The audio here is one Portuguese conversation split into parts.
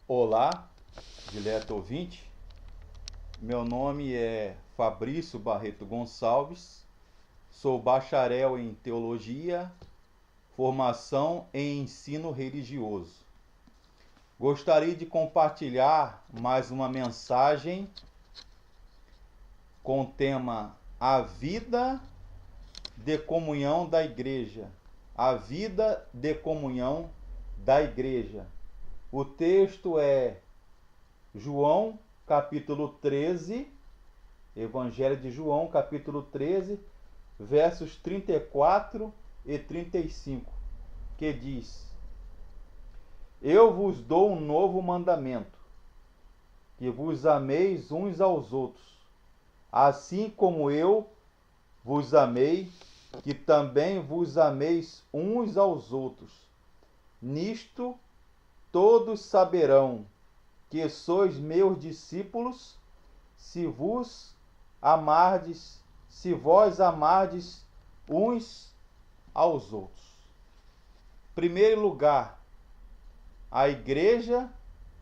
Olá, dileto ouvinte. Meu nome é Fabrício Barreto Gonçalves, sou bacharel em teologia, formação em ensino religioso. Gostaria de compartilhar mais uma mensagem com o tema A Vida de Comunhão da Igreja. A Vida de Comunhão da Igreja. O texto é João, capítulo 13, Evangelho de João, capítulo 13, versos 34 e 35, que diz: Eu vos dou um novo mandamento, que vos ameis uns aos outros, assim como eu vos amei, que também vos ameis uns aos outros. Nisto todos saberão que sois meus discípulos, se vos amardes, se vós amardes uns aos outros. Primeiro lugar, a igreja,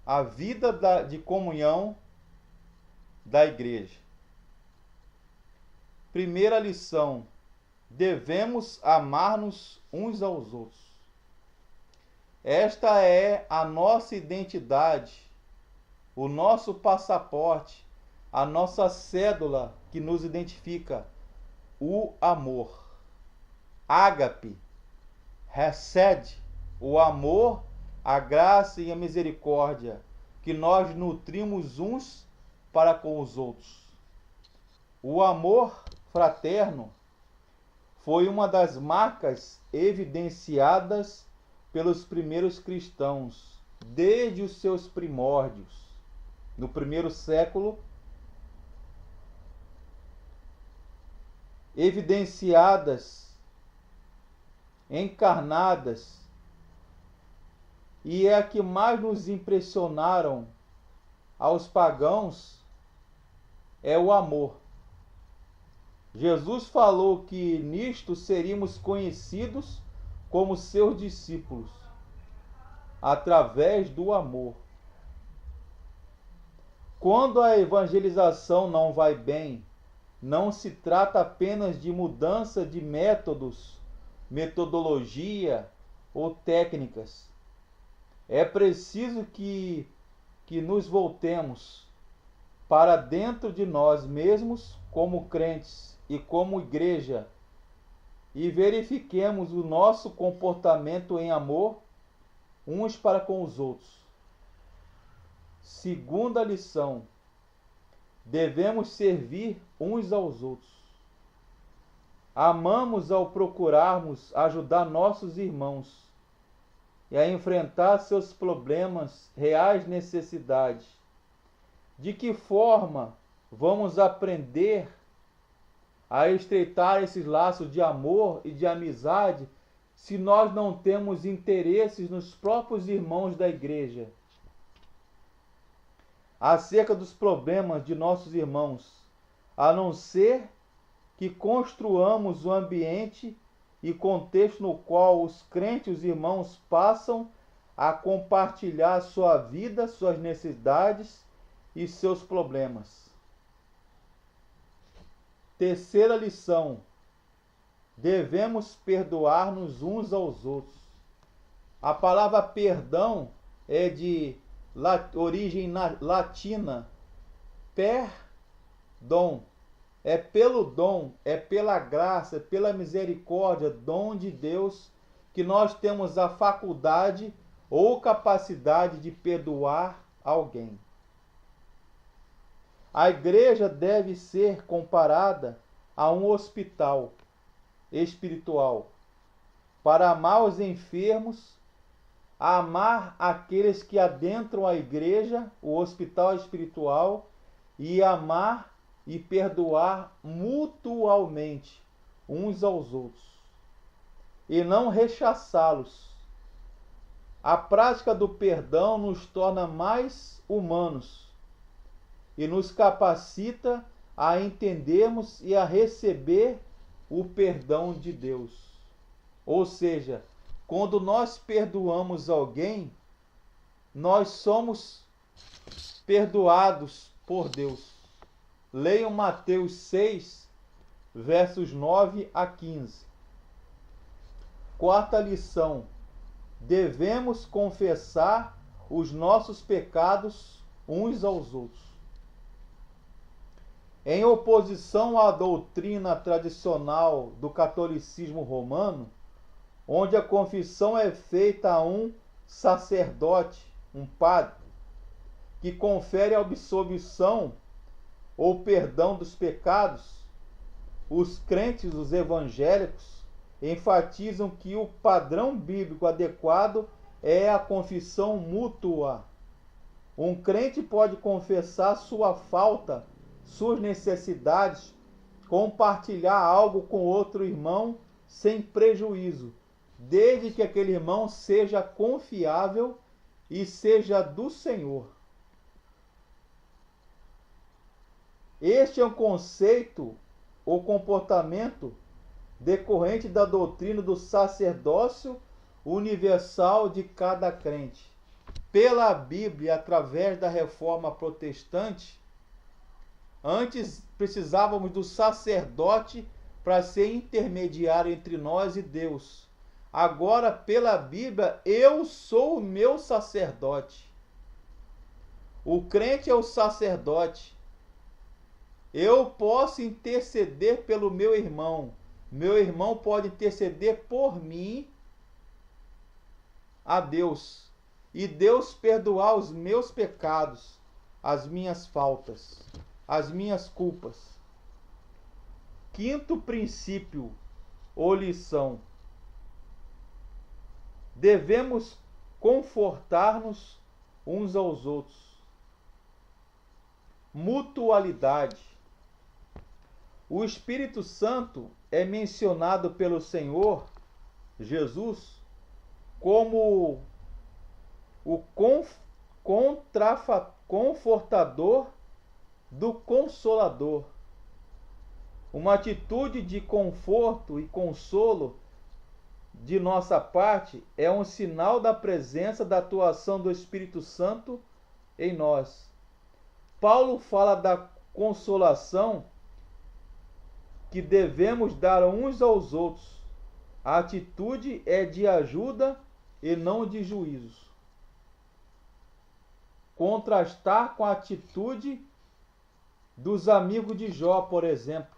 a vida de comunhão da igreja. Primeira lição, devemos amar-nos uns aos outros. Esta é a nossa identidade, o nosso passaporte, a nossa cédula que nos identifica, o amor. Ágape, recebe o amor, a graça e a misericórdia que nós nutrimos uns para com os outros. O amor fraterno foi uma das marcas evidenciadas pelos primeiros cristãos, desde os seus primórdios. No primeiro século, evidenciadas, encarnadas, e é a que mais nos impressionaram aos pagãos é o amor. Jesus falou que nisto seríamos conhecidos como seus discípulos, através do amor. Quando a evangelização não vai bem, não se trata apenas de mudança de métodos, metodologia ou técnicas. É preciso que nos voltemos para dentro de nós mesmos, como crentes e como igreja, e verifiquemos o nosso comportamento em amor uns para com os outros. Segunda lição, devemos servir uns aos outros. Amamos ao procurarmos ajudar nossos irmãos e a enfrentar seus problemas, reais necessidades. De que forma vamos aprender a estreitar esses laços de amor e de amizade se nós não temos interesses nos próprios irmãos da igreja? Acerca dos problemas de nossos irmãos, a não ser que construamos o ambiente e contexto no qual os crentes, os irmãos, passam a compartilhar sua vida, suas necessidades e seus problemas. Terceira lição, devemos perdoar-nos uns aos outros. A palavra perdão é de origem latina, perdão. É pelo dom, é pela graça, é pela misericórdia, dom de Deus, que nós temos a faculdade ou capacidade de perdoar alguém. A igreja deve ser comparada a um hospital espiritual, para amar os enfermos, amar aqueles que adentram a igreja, o hospital espiritual, e amar e perdoar mutualmente uns aos outros, e não rechaçá-los. A prática do perdão nos torna mais humanos e nos capacita a entendermos e a receber o perdão de Deus. Ou seja, quando nós perdoamos alguém, nós somos perdoados por Deus. Leiam Mateus 6, versos 9 a 15. Quarta lição: devemos confessar os nossos pecados uns aos outros. Em oposição à doutrina tradicional do catolicismo romano, onde a confissão é feita a um sacerdote, um padre, que confere a absolvição ou perdão dos pecados, os crentes, os evangélicos, enfatizam que o padrão bíblico adequado é a confissão mútua. Um crente pode confessar sua falta, suas necessidades, compartilhar algo com outro irmão sem prejuízo, desde que aquele irmão seja confiável e seja do Senhor. Este é um conceito ou comportamento decorrente da doutrina do sacerdócio universal de cada crente. Pela Bíblia, através da reforma protestante, antes precisávamos do sacerdote para ser intermediário entre nós e Deus. Agora, pela Bíblia, eu sou o meu sacerdote. O crente é o sacerdote. Eu posso interceder pelo meu irmão. Meu irmão pode interceder por mim a Deus. E Deus perdoar os meus pecados, as minhas faltas, as minhas culpas. Quinto princípio ou lição: devemos confortar-nos uns aos outros. Mutualidade. O Espírito Santo é mencionado pelo Senhor Jesus como o confortador do Consolador. Uma atitude de conforto e consolo de nossa parte é um sinal da presença, da atuação do Espírito Santo em nós. Paulo fala da consolação que devemos dar uns aos outros. A atitude é de ajuda e não de juízo. Contrastar com a atitude dos amigos de Jó, por exemplo,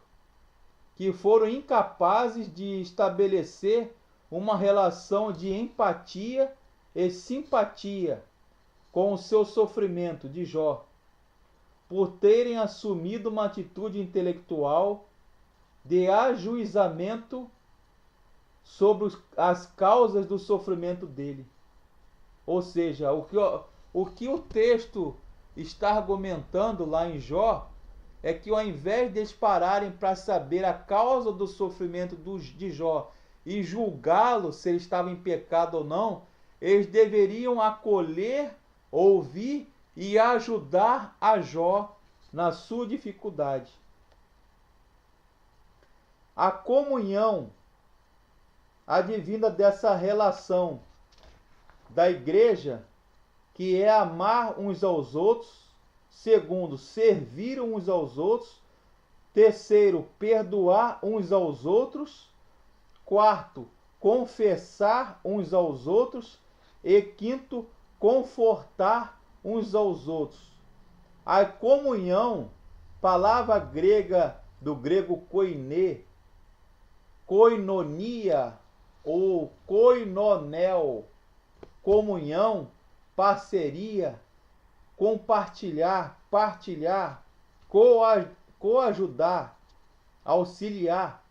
que foram incapazes de estabelecer uma relação de empatia e simpatia com o seu sofrimento de Jó, por terem assumido uma atitude intelectual de ajuizamento sobre as causas do sofrimento dele. Ou seja, o que o texto está argumentando lá em Jó é que, ao invés de eles pararem para saber a causa do sofrimento de Jó e julgá-lo se ele estava em pecado ou não, eles deveriam acolher, ouvir e ajudar a Jó na sua dificuldade. A comunhão advinda dessa relação da igreja, que é amar uns aos outros. Segundo, servir uns aos outros. Terceiro, perdoar uns aos outros. Quarto, confessar uns aos outros. E quinto, confortar uns aos outros. A comunhão, palavra grega do grego koiné, koinonia ou koinonel, comunhão, parceria, compartilhar, partilhar, coajudar, auxiliar.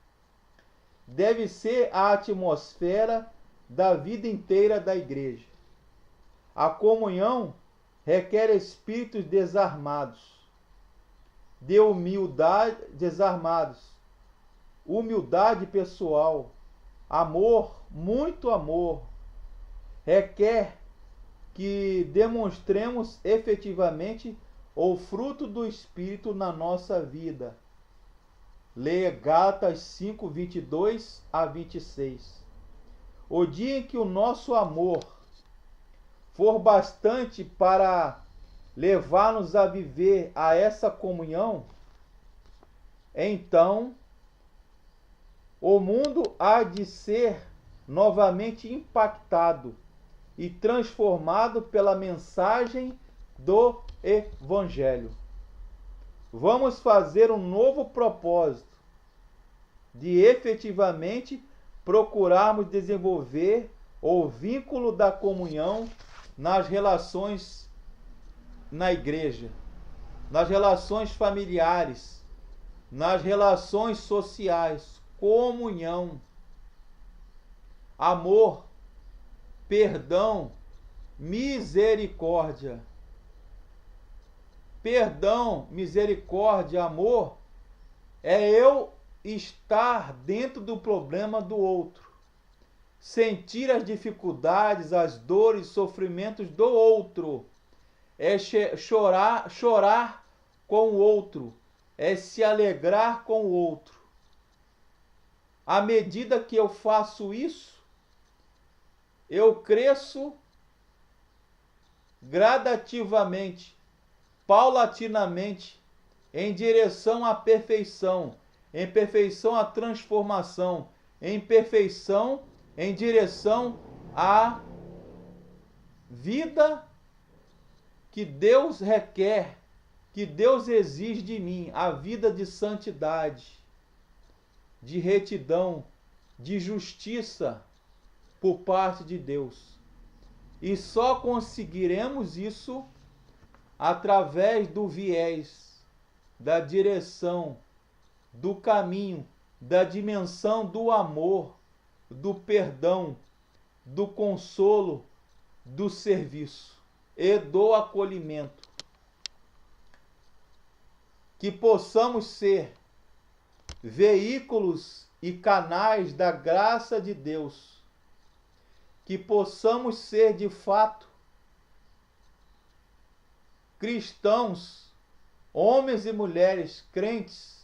Deve ser a atmosfera da vida inteira da igreja. A comunhão requer espíritos desarmados, de humildade, humildade pessoal, amor, muito amor. Requer que demonstremos efetivamente o fruto do Espírito na nossa vida. Leia Gálatas 5, 22 a 26. O dia em que o nosso amor for bastante para levar-nos a viver a essa comunhão, então o mundo há de ser novamente impactado e transformado pela mensagem do Evangelho. Vamos fazer um novo propósito de efetivamente procurarmos desenvolver o vínculo da comunhão nas relações na igreja, nas relações familiares, nas relações sociais, comunhão, amor, perdão, misericórdia. Perdão, misericórdia, amor é eu estar dentro do problema do outro, sentir as dificuldades, as dores, sofrimentos do outro, é chorar com o outro, é se alegrar com o outro. À medida que eu faço isso, eu cresço gradativamente, paulatinamente, em direção à perfeição, em perfeição à transformação, em perfeição, em direção à vida que Deus requer, que Deus exige de mim, a vida de santidade, de retidão, de justiça por parte de Deus. E só conseguiremos isso através do viés, da direção, do caminho, da dimensão do amor, do perdão, do consolo, do serviço e do acolhimento. Que possamos ser veículos e canais da graça de Deus. Que possamos ser de fato cristãos, homens e mulheres crentes,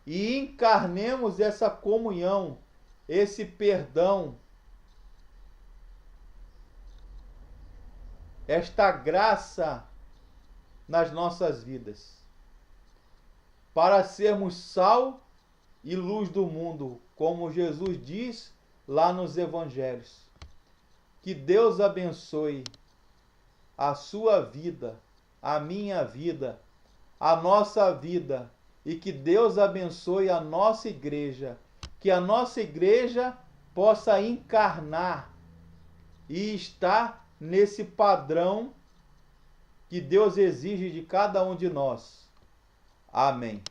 e encarnemos essa comunhão, esse perdão, esta graça nas nossas vidas, para sermos sal e luz do mundo, como Jesus diz lá nos Evangelhos. Que Deus abençoe a sua vida, a minha vida, a nossa vida, e que Deus abençoe a nossa igreja, que a nossa igreja possa encarnar e estar nesse padrão que Deus exige de cada um de nós. Amém.